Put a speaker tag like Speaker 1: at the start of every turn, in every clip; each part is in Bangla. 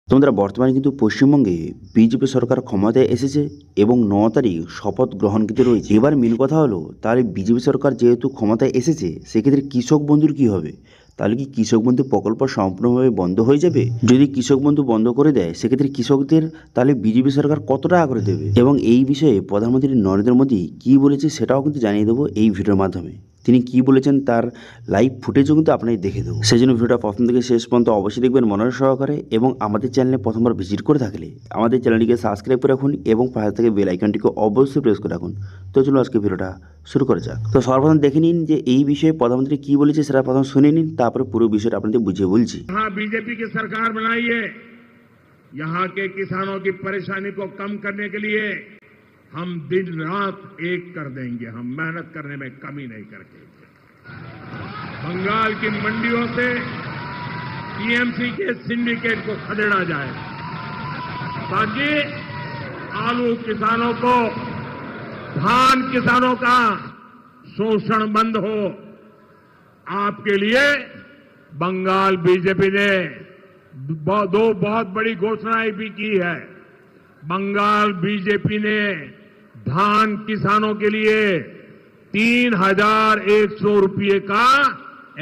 Speaker 1: তোমরা বর্তমানে কিন্তু পশ্চিমবঙ্গে বিজেপি সরকার ক্ষমতায় এসেছে এবং 9 তারিখ শপথ গ্রহণ কিন্তু রয়েছে। এবার মেন কথা হলো, তাহলে বিজেপি সরকার যেহেতু ক্ষমতায় এসেছে, সেক্ষেত্রে কৃষক বন্ধুর কি হবে? তাহলে কি কৃষক বন্ধু প্রকল্প সম্পূর্ণভাবে বন্ধ হয়ে যাবে? যদি কৃষক বন্ধু বন্ধ করে দেয়, সেক্ষেত্রে কৃষকদের তাহলে বিজেপি সরকার কত টাকা করে দেবে? এবং এই বিষয়ে প্রধানমন্ত্রী নরেন্দ্র মোদী কি বলেছে সেটাও কিন্তু জানিয়ে দেবো এই ভিডিওর মাধ্যমে। তিনি কি বলেছেন তার লাইভ ফুটেজও কিন্তু আপনাকে দেখে দেবো। সেই জন্য ভিডিওটা প্রথম থেকে শেষ পর্যন্ত অবশ্যই দেখবেন মনোযোগ সহকারে, এবং আমাদের চ্যানেলে প্রথমবার ভিজিট করে থাকলে আমাদের চ্যানেলটিকে সাবস্ক্রাইব করে রাখুন এবং পাশে থেকে বেল আইকনটিকে অবশ্যই প্রেস করে রাখুন। তো চলুন আজকে ভিডিওটা শুরু করা যাক। তো সর্বপ্রথম দেখে নিন যে এই বিষয়ে প্রধানমন্ত্রী কি বলেছে, সেটা প্রথম শুনে নিন, তারপরে পুরো বিষয়টা আপনাদের বুঝিয়ে বলছি।
Speaker 2: यहाँ बीजेपी की सरकार बनाई है, यहाँ के किसानों की परेशानी को कम करने के लिए हम दिन रात एक कर देंगे। हम मेहनत करने में कमी नहीं करके बंगाल की मंडियों से टीएमसी के सिंडिकेट को खदेड़ा जाए, ताकि आलू किसानों को, धान किसानों का शोषण बंद हो। आपके लिए बंगाल बीजेपी ने दो बहुत बड़ी घोषणाएं भी की है। बंगाल बीजेपी ने धान किसानों के लिए 3,100 रुपये का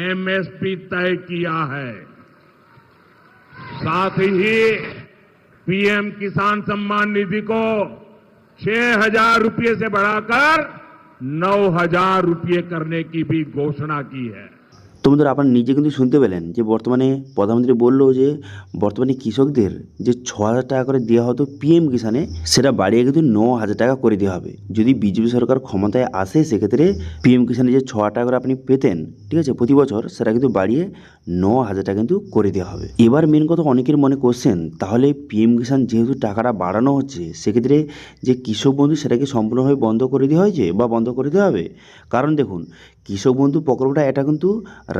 Speaker 2: एमएसपी तय किया है। साथ ही पीएम किसान सम्मान निधि को 6,000 रुपये से बढ़ाकर 9,000 रुपये करने की भी घोषणा की है।
Speaker 1: তো বন্ধুরা, আপনারা নিজে কিন্তু শুনতে পেলেন যে বর্তমানে প্রধানমন্ত্রী বলল যে বর্তমানে কৃষকদের যে 6,000 টাকা করে দেওয়া হতো পিএম কিষানে, সেটা বাড়িয়ে কিন্তু 9,000 টাকা করে দেওয়া হবে। যদি বিজেপি সরকার ক্ষমতায় আসে, সেক্ষেত্রে পিএম কিষানে যে 6,000 টাকা করে আপনি পেতেন, ঠিক আছে, প্রতি বছর, সেটা কিন্তু বাড়িয়ে 9,000 টাকা কিন্তু করে দেওয়া হবে। এবার মেন কথা, অনেকের মনে কোশ্চেন, তাহলে পিএম কিষান যেহেতু টাকাটা বাড়ানো হচ্ছে, সেক্ষেত্রে যে কৃষক বন্ধু সেটাকে সম্পূর্ণভাবে বন্ধ করে দেওয়া হয়েছে বা বন্ধ করে দেওয়া হবে? কারণ দেখুন, কৃষক বন্ধু প্রকল্পটা এটা কিন্তু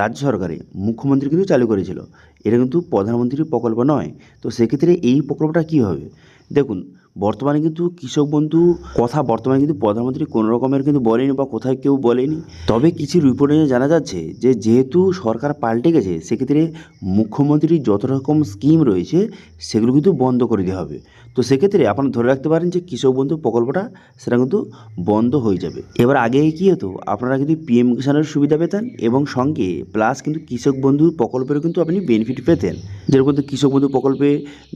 Speaker 1: রাজ্য সরকারে মুখ্যমন্ত্রী কিন্তু চালু করেছিল, এটা কিন্তু প্রধানমন্ত্রীর প্রকল্প নয়। তো সেক্ষেত্রে এই প্রকল্পটা কী হবে? দেখুন, বর্তমানে কিন্তু কৃষক বন্ধু কথা বর্তমানে কিন্তু প্রধানমন্ত্রী কোনো রকমের কিন্তু বলেনি বা কোথায় কেউ বলেনি। তবে কিছু রিপোর্টে জানা যাচ্ছে যে যেহেতু সরকার পাল্টে গেছে, সেক্ষেত্রে মুখ্যমন্ত্রীর যত রকম স্কিম রয়েছে সেগুলো কিন্তু বন্ধ করে দেওয়া হবে। তো সেক্ষেত্রে আপনারা ধরে রাখতে পারেন যে কৃষক বন্ধু প্রকল্পটা সেটা কিন্তু বন্ধ হয়ে যাবে। এবার আগে কী হতো, আপনারা কিন্তু পিএম কিষানের সুবিধা পেতেন এবং সঙ্গে প্লাস কিন্তু কৃষক বন্ধু প্রকল্পেরও কিন্তু আপনি বেনিফিট পেতেন। যেরকম কৃষক বন্ধু প্রকল্পে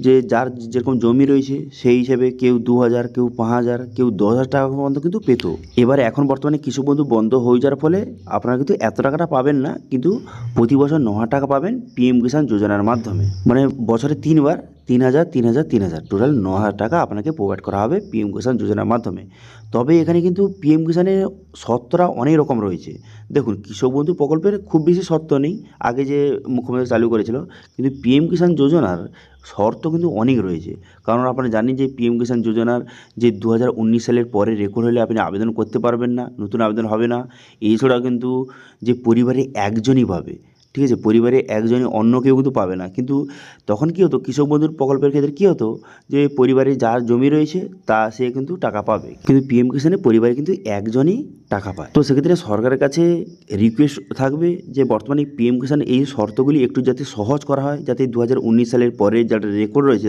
Speaker 1: যে যার যেরকম জমি রয়েছে সেই হিসেবে কেউ 2,000, কেউ 5,000, কেউ 10,000 টাকা পর্যন্ত কিন্তু পেত। এবারে এখন বর্তমানে কৃষক বন্ধু বন্ধ হয়ে যাওয়ার ফলে আপনারা কিন্তু এত টাকাটা পাবেন না, কিন্তু প্রতি বছর 9,000 টাকা পাবেন পিএম কিষাণ যোজনার মাধ্যমে। মানে বছরে 3বার 3,000, 3,000, 3,000, টোটাল 9,000 টাকা আপনাকে প্রোভাইড করা হবে পিএম কিষাণ যোজনার মাধ্যমে। তবে এখানে কিন্তু পিএম কিষাণের শর্তরা অনেক রকম রয়েছে। দেখুন, কৃষক বন্ধু প্রকল্পের খুব বেশি শর্ত নেই, আগে যে মুখ্যমন্ত্রী চালু করেছিল, কিন্তু পিএম কিষাণ যোজনার শর্ত কিন্তু অনেক রয়েছে। কারণ আপনারা জানেন যে পিএম কিষাণ যোজনার যে 2019 সালের পরে রেকর্ড হলে আপনি আবেদন করতে পারবেন না, নতুন আবেদন হবে না। এছাড়াও কিন্তু যে পরিবারে একজনই পাবে, ঠিক আছে, পরিবারে একজনই, অন্য কেউ কিন্তু পাবে না। কিন্তু তখন কী হতো, কৃষক বন্ধুর প্রকল্পের ক্ষেত্রে কী হতো, যে পরিবারে যার জমি রয়েছে সে কিন্তু টাকা পাবে, কিন্তু পিএম কিষাণে পরিবারে কিন্তু একজনই টাকা পায়। তো সেক্ষেত্রে সরকারের কাছে রিকোয়েস্ট থাকবে যে বর্তমানে পিএম কিষাণ এই শর্তগুলি একটু যাতে সহজ করা হয়, যাতে 2019 সালের পরে যারা রেকর্ড রয়েছে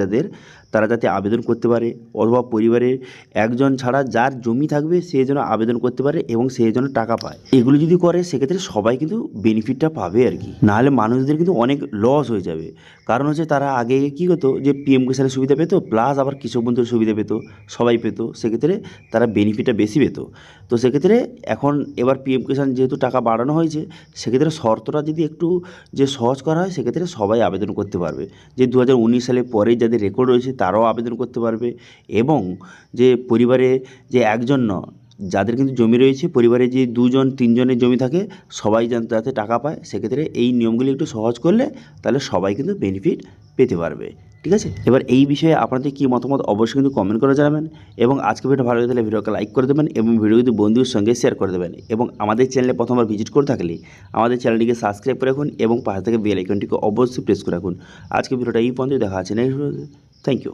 Speaker 1: তারা যাতে আবেদন করতে পারে, অথবা পরিবারের একজন ছাড়া যার জমি থাকবে সে যেন আবেদন করতে পারে এবং সে যেন টাকা পায়। এগুলো যদি করে, সেক্ষেত্রে সবাই কিন্তু বেনিফিটটা পাবে আর কি। নাহলে মানুষদের কিন্তু অনেক লস হয়ে যাবে। কারণ হচ্ছে তারা আগে কী হতো, যে পিএম কিষাণের সুবিধা পেতো প্লাস আবার কৃষক বন্ধুর সুবিধা পেতো, সবাই পেতো, সেক্ষেত্রে তারা বেনিফিটটা বেশি পেত। তো সেক্ষেত্রে এখন এবার পিএম কিষাণ যেহেতু টাকা বাড়ানো হয়েছে, সেক্ষেত্রে শর্তটা যদি একটু যে সহজ করা হয়, সেক্ষেত্রে সবাই আবেদন করতে পারবে। যে 2019 সালের পরে যাদের রেকর্ড রয়েছে তারাও আবেদন করতে পারবে, এবং যে পরিবারে যে একজন যাদের কিন্তু জমি রয়েছে, পরিবারে যে 2জন 3জনের জমি থাকে, সবাই যাতে টাকা পায়, সেক্ষেত্রে এই নিয়মগুলি একটু সহজ করলে তাহলে সবাই কিন্তু বেনিফিট পেতে পারবে। ঠিক আছে, এবার এই বিষয়ে আপনাদের কী মতামত অবশ্যই কিন্তু কমেন্ট করে জানাবেন, এবং আজকে ভিডিও ভালো লাগলে ভিডিওকে লাইক করে দেবেন এবং ভিডিও কিন্তু বন্ধুদের সঙ্গে শেয়ার করে দেবেন, এবং আমাদের চ্যানেলে প্রথমবার ভিজিট করে থাকলে আমাদের চ্যানেলটিকে সাবস্ক্রাইব করে রাখুন এবং পাশে থেকে বেল আইকনটিকে অবশ্যই প্রেস করে রাখুন। আজকে ভিডিওটা এই পর্যন্ত, দেখা আছে নেক্সট ভিডিওতে। Thank you.